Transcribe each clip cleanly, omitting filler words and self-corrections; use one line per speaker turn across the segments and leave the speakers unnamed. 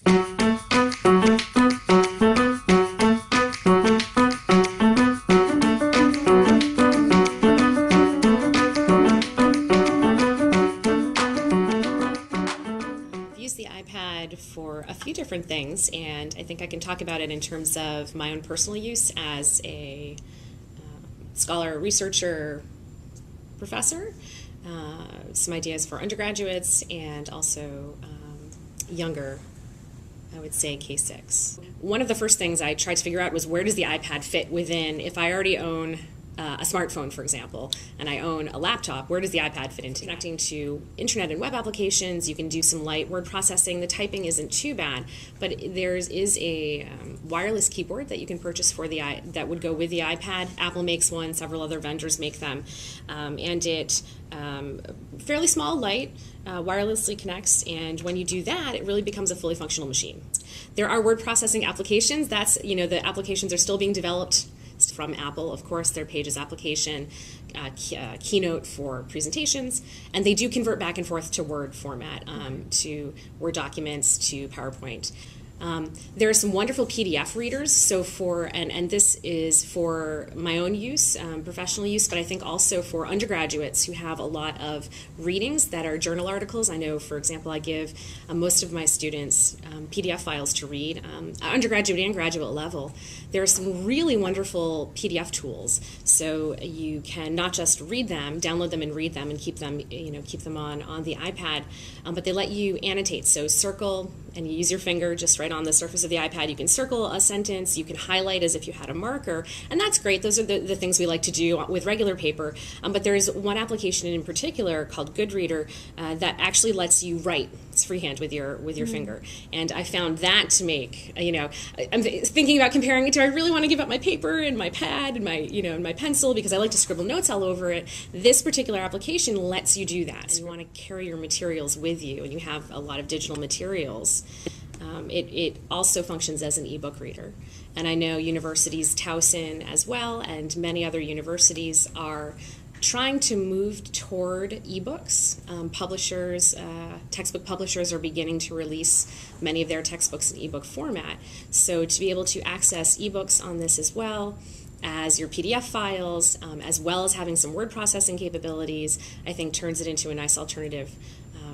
The iPad for a few different things, and I think I can talk about it in terms of my own personal use as a scholar, researcher, professor, some ideas for undergraduates, and also younger, I would say K-6. One of the first things I tried to figure out was where does the iPad fit within, if I already own a smartphone, for example, and I own a laptop, where does the iPad fit into? Connecting to internet and web applications, you can do some light word processing. The typing isn't too bad, but there is a wireless keyboard that you can purchase for that would go with the iPad. Apple makes one, several other vendors make them, and it fairly small, light, wirelessly connects, and when you do that, it really becomes a fully functional machine. There are word processing applications. The applications are still being developed from Apple, of course, their Pages application, Keynote for presentations, and they do convert back and forth to Word format, to Word documents, to PowerPoint. There are some wonderful PDF readers, so and this is for my own use, professional use, but I think also for undergraduates who have a lot of readings that are journal articles. I know, for example, I give most of my students PDF files to read, undergraduate and graduate level. There are some really wonderful PDF tools, so you can not just read them, download them and read them, and keep them on the iPad, but they let you annotate. So circle, and you use your finger just right on the surface of the iPad. You can circle a sentence, you can highlight as if you had a marker, and that's great. Those are the things we like to do with regular paper, but there's one application in particular called Goodreader that actually lets you write. It's freehand with your finger, and I found that to make, I'm thinking about comparing it to, I really want to give up my paper and my pad and my pencil because I like to scribble notes all over it. This particular application lets you do that. And you want to carry your materials with you, and you have a lot of digital materials. It also functions as an ebook reader. And I know universities, Towson as well, and many other universities are trying to move toward ebooks. Textbook publishers are beginning to release many of their textbooks in ebook format. So to be able to access ebooks on this as well as your PDF files, as well as having some word processing capabilities, I think turns it into a nice alternative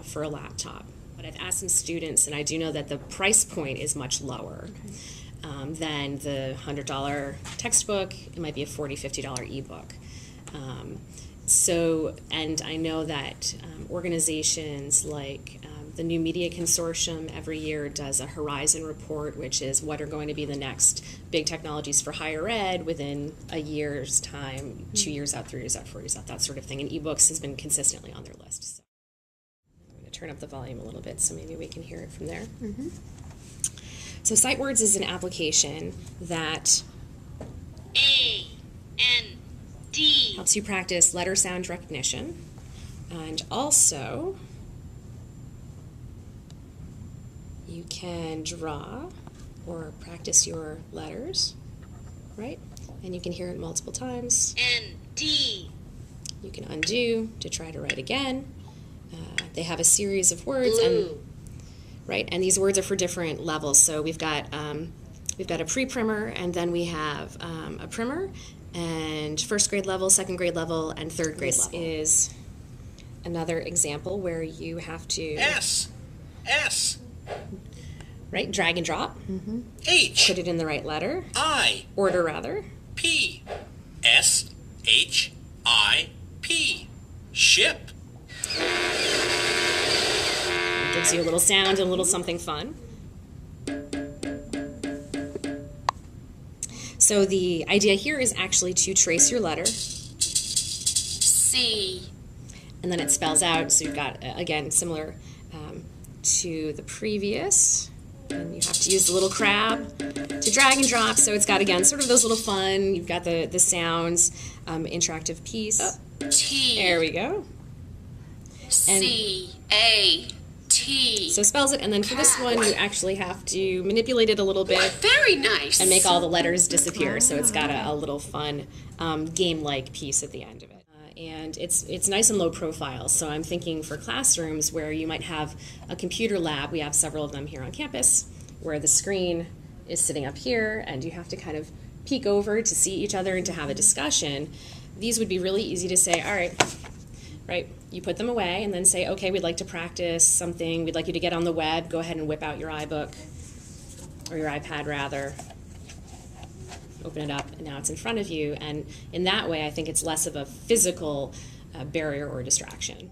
for a laptop. But I've asked some students, and I do know that the price point is much lower than the $100 textbook. It might be a $40, $50 ebook. And I know that organizations like the New Media Consortium every year does a Horizon report, which is what are going to be the next big technologies for higher ed within a year's time, 2 years out, 3 years out, 4 years out, that sort of thing. And ebooks has been consistently on their list. So I'm going to turn up the volume a little bit so maybe we can hear it from there. Mm-hmm. So SightWords is an application that helps you practice letter sound recognition, and also you can draw or practice your letters, right? And you can hear it multiple times. N-D. You can undo to try to write again. They have a series of words, and these words are for different levels. So we've got a pre-primer, and then we have a primer, and first grade level, second grade level, and third grade level. This is another example where you have to
S,
right, drag and drop,
H,
put it in the right letter,
I,
order rather,
P, S, H, I, P, ship.
It gives you a little sound and a little something fun. So the idea here is actually to trace your letter.
C.
And then it spells out, so you've got, again, similar to the previous. And you have to use the little crab to drag and drop. So it's got, again, sort of those little fun, you've got the sounds, interactive piece.
T.
There we go.
C-A-T.
So spells it, and then for this one, you actually have to manipulate it a little bit.
Very nice.
And make all the letters disappear, so it's got a little fun game-like piece at the end of it. And it's nice and low profile. So I'm thinking for classrooms where you might have a computer lab. We have several of them here on campus where the screen is sitting up here and you have to kind of peek over to see each other and to have a discussion. These would be really easy to say, all right, you put them away and then say, okay, we'd like to practice something. We'd like you to get on the web. Go ahead and whip out your iBook or your iPad rather. Open it up, and now it's in front of you. And in that way, I think it's less of a physical barrier or distraction.